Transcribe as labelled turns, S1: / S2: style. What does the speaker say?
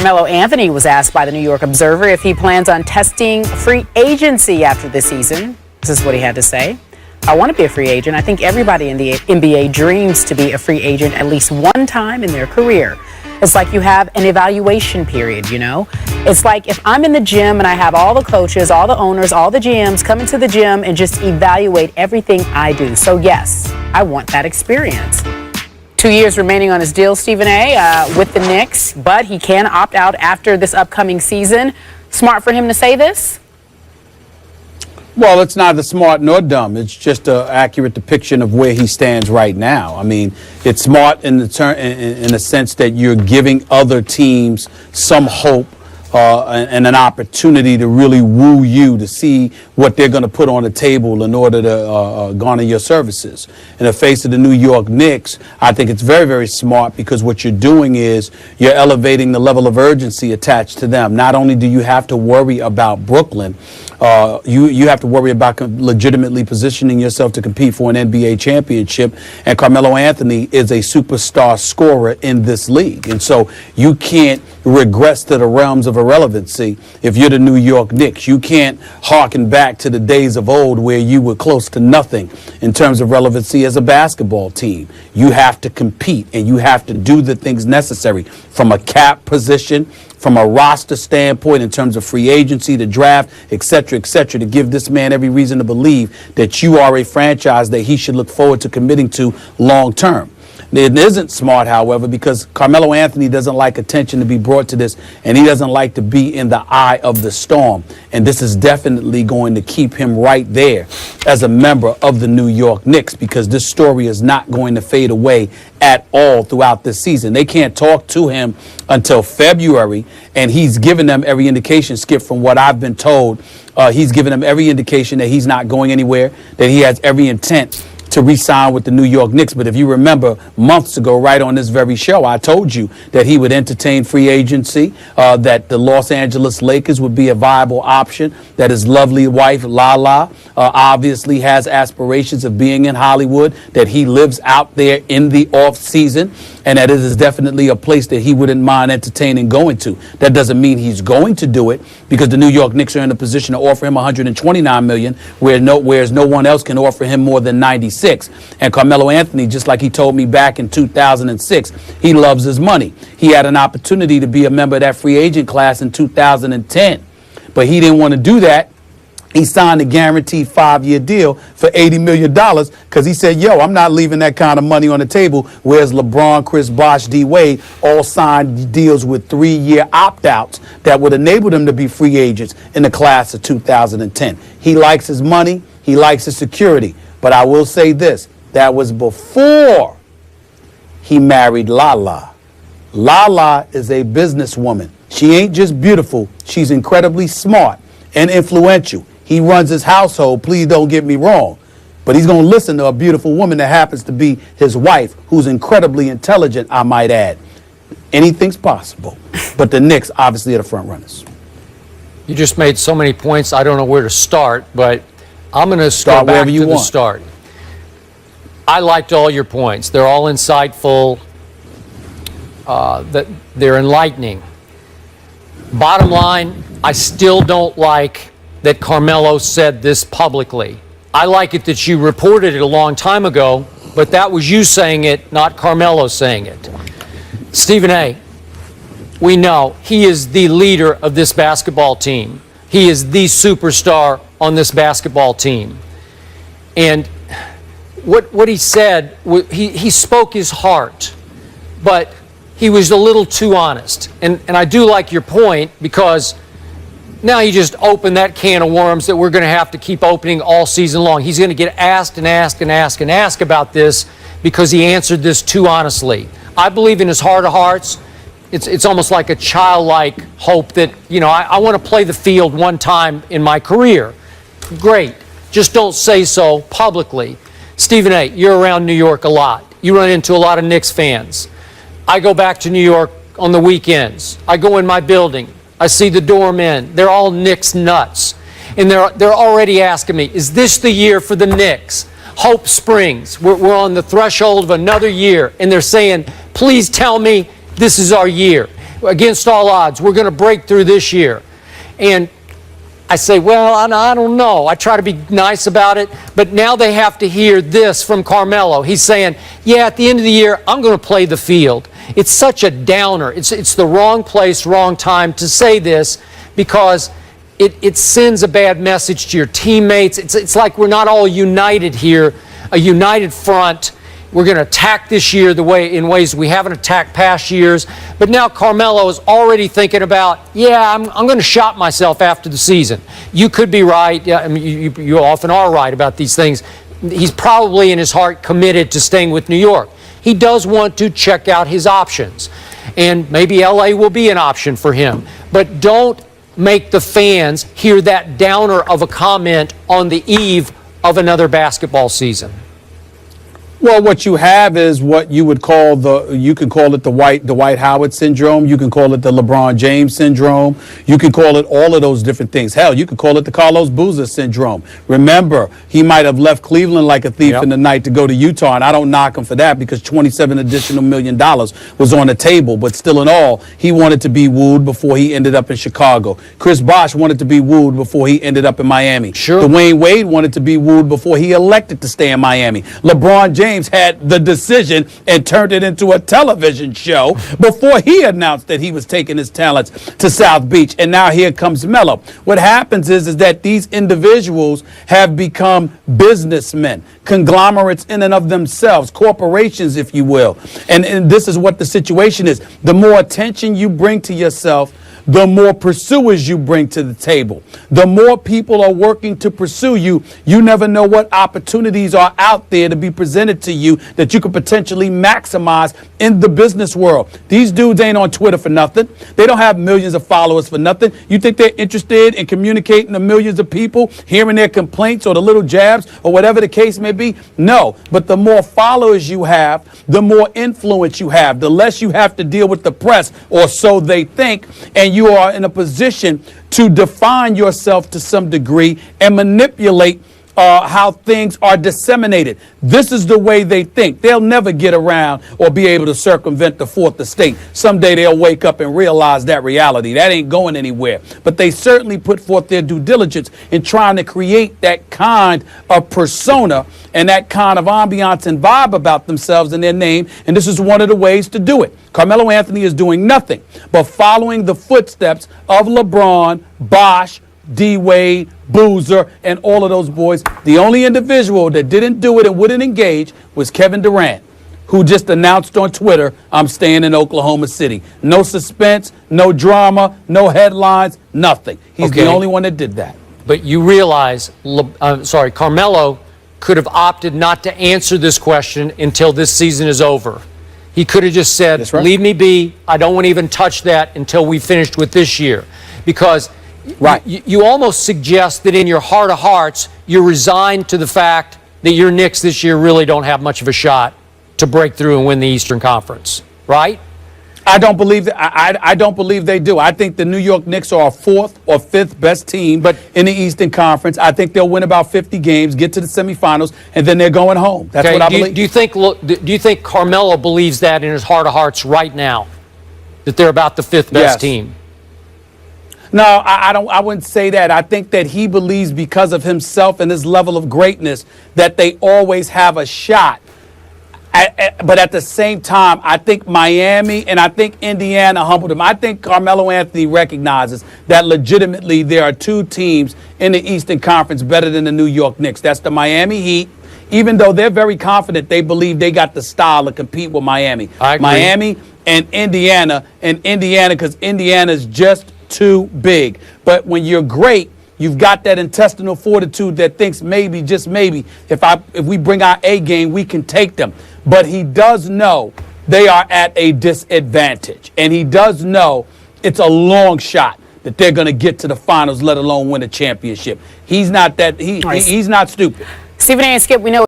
S1: Carmelo Anthony was asked by the New York Observer if he plans on testing free agency after the season. This is what he had to say. I want to be a free agent. I think everybody in the NBA dreams to be a free agent at least one time in their career. It's like you have an evaluation period, you know? It's like if I'm in the gym and I have all the coaches, all the owners, all the GMs come into the gym and just evaluate everything I do. So yes, I want that experience. 2 years remaining on his deal, Stephen A., with the Knicks, but he can opt out after this upcoming season. Smart for him to say this?
S2: Well, it's neither smart nor dumb. It's just an accurate depiction of where he stands right now. I mean, it's smart in the sense that you're giving other teams some hope and an opportunity to really woo you to see what they're going to put on the table in order to garner your services. In the face of the New York Knicks, I think it's very, very smart because what you're doing is you're elevating the level of urgency attached to them. Not only do you have to worry about Brooklyn, you have to worry about legitimately positioning yourself to compete for an NBA championship. And Carmelo Anthony is a superstar scorer in this league. And so you can't regress to the realms of irrelevancy if you're the New York Knicks. You can't harken back to the days of old where you were close to nothing in terms of relevancy as a basketball team. You have to compete and you have to do the things necessary from a cap position, from a roster standpoint in terms of free agency, the draft, et cetera, to give this man every reason to believe that you are a franchise that he should look forward to committing to long term. It isn't smart, however, because Carmelo Anthony doesn't like attention to be brought to this, and he doesn't like to be in the eye of the storm. And this is definitely going to keep him right there as a member of the New York Knicks, because this story is not going to fade away at all throughout this season. They can't talk to him until February, and he's given them every indication, Skip, from what I've been told. He's given them every indication that he's not going anywhere, that he has every intent to re-sign with the New York Knicks. But if you remember months ago, right on this very show, I told you that he would entertain free agency, that the Los Angeles Lakers would be a viable option, that his lovely wife, Lala, obviously has aspirations of being in Hollywood, that he lives out there in the off season, and that it is definitely a place that he wouldn't mind entertaining going to. That doesn't mean he's going to do it, because the New York Knicks are in a position to offer him $129 million, whereas no one else can offer him more than 96. And Carmelo Anthony, just like he told me back in 2006, he loves his money. He had an opportunity to be a member of that free agent class in 2010, but he didn't want to do that. He signed a guaranteed 5-year deal for $80 million because he said, yo, I'm not leaving that kind of money on the table, whereas LeBron, Chris Bosh, D. Wade all signed deals with 3-year opt-outs that would enable them to be free agents in the class of 2010. He likes his money. He likes his security. But I will say this, that was before he married Lala. Lala is a businesswoman. She ain't just beautiful. She's incredibly smart and influential. He runs his household, please don't get me wrong. But he's going to listen to a beautiful woman that happens to be his wife, who's incredibly intelligent, I might add. Anything's possible. But the Knicks obviously are the front runners.
S3: You just made so many points, I don't know where to start, but I'm going to start back to the start. I liked all your points. They're all insightful. That they're enlightening. Bottom line, I still don't like that Carmelo said this publicly. I like it that you reported it a long time ago, but that was you saying it, not Carmelo saying it. Stephen A., we know he is the leader of this basketball team. He is the superstar on this basketball team. And what he said, he spoke his heart, but he was a little too honest. And I do like your point, because now you just open that can of worms that we're going to have to keep opening all season long. He's going to get asked and asked and asked and asked about this because he answered this too honestly. I believe in his heart of hearts, it's almost like a childlike hope that, you know, I want to play the field one time in my career. Great. Just don't say so publicly. Stephen A., you're around New York a lot. You run into a lot of Knicks fans. I go back to New York on the weekends. I go in my building. I see the doormen. They're all Knicks nuts. And they're already asking me, is this the year for the Knicks? Hope springs. We're on the threshold of another year. And they're saying, please tell me this is our year. against all odds, we're going to break through this year. And I say, well, I don't know. I try to be nice about it, but now they have to hear this from Carmelo. He's saying, yeah, at the end of the year, I'm going to play the field. It's such a downer. It's the wrong place, wrong time to say this, because it sends a bad message to your teammates. It's like we're not all united here, a united front. We're going to attack this year in ways we haven't attacked past years. But now Carmelo is already thinking about, yeah, I'm going to shot myself after the season. You could be right. Yeah, I mean, you often are right about these things. He's probably in his heart committed to staying with New York. He does want to check out his options. And maybe LA will be an option for him. But don't make the fans hear that downer of a comment on the eve of another basketball season.
S2: Well, what you have is what you would call you can call it the Dwight Howard syndrome. You can call it the LeBron James syndrome. You can call it all of those different things. Hell, you could call it the Carlos Boozer syndrome. Remember, he might have left Cleveland like a thief in the night to go to Utah, and I don't knock him for that because $27 additional million was on the table. But still in all, he wanted to be wooed before he ended up in Chicago. Chris Bosh wanted to be wooed before he ended up in Miami.
S3: Sure.
S2: Dwayne Wade wanted to be wooed before he elected to stay in Miami. LeBron James had the decision and turned it into a television show before he announced that he was taking his talents to South Beach. And now here comes Melo. What happens is that these individuals have become businessmen, conglomerates in and of themselves, corporations, if you will. And this is what the situation is. The more attention you bring to yourself, the more pursuers you bring to the table. The more people are working to pursue you, you never know what opportunities are out there to be presented to you that you could potentially maximize in the business world. These dudes ain't on Twitter for nothing. They don't have millions of followers for nothing. You think they're interested in communicating to millions of people, hearing their complaints or the little jabs or whatever the case may be? No. But the more followers you have, the more influence you have, the less you have to deal with the press, or so they think, and you are in a position to define yourself to some degree and manipulate how things are disseminated. This is the way they think. They'll never get around or be able to circumvent the fourth estate. Someday they'll wake up and realize that reality. That ain't going anywhere. But they certainly put forth their due diligence in trying to create that kind of persona and that kind of ambiance and vibe about themselves and their name. And this is one of the ways to do it. Carmelo Anthony is doing nothing but following the footsteps of LeBron, Bosh, D-Wade, Boozer, and all of those boys. The only individual that didn't do it and wouldn't engage was Kevin Durant, who just announced on Twitter, I'm staying in Oklahoma City. No suspense, no drama, no headlines, nothing. He's the only one that did that.
S3: But you realize, Carmelo could have opted not to answer this question until this season is over. He could have just said, leave me be. I don't want to even touch that until we finished with this year. Because you almost suggest that in your heart of hearts, you're resigned to the fact that your Knicks this year really don't have much of a shot to break through and win the Eastern Conference, right?
S2: I don't believe that. I don't believe they do. I think the New York Knicks are a fourth or fifth best team in the Eastern Conference. I think they'll win about 50 games, get to the semifinals, and then they're going home. That's what I believe.
S3: Do you think Carmelo believes that in his heart of hearts right now, that they're about the fifth best team?
S2: No, I wouldn't say that. I think that he believes because of himself and his level of greatness that they always have a shot. But at the same time, I think Miami and I think Indiana humbled him. I think Carmelo Anthony recognizes that legitimately there are two teams in the Eastern Conference better than the New York Knicks. That's the Miami Heat. Even though they're very confident, they believe they got the style to compete with Miami.
S3: I agree.
S2: Miami and Indiana, because Indiana's just too big. But when you're great, you've got that intestinal fortitude that thinks maybe, just maybe, if we bring our A game, we can take them. But he does know they are at a disadvantage. And he does know it's a long shot that they're going to get to the finals, let alone win a championship. He's not that. He's not stupid.
S1: Stephen A. and Skip, we know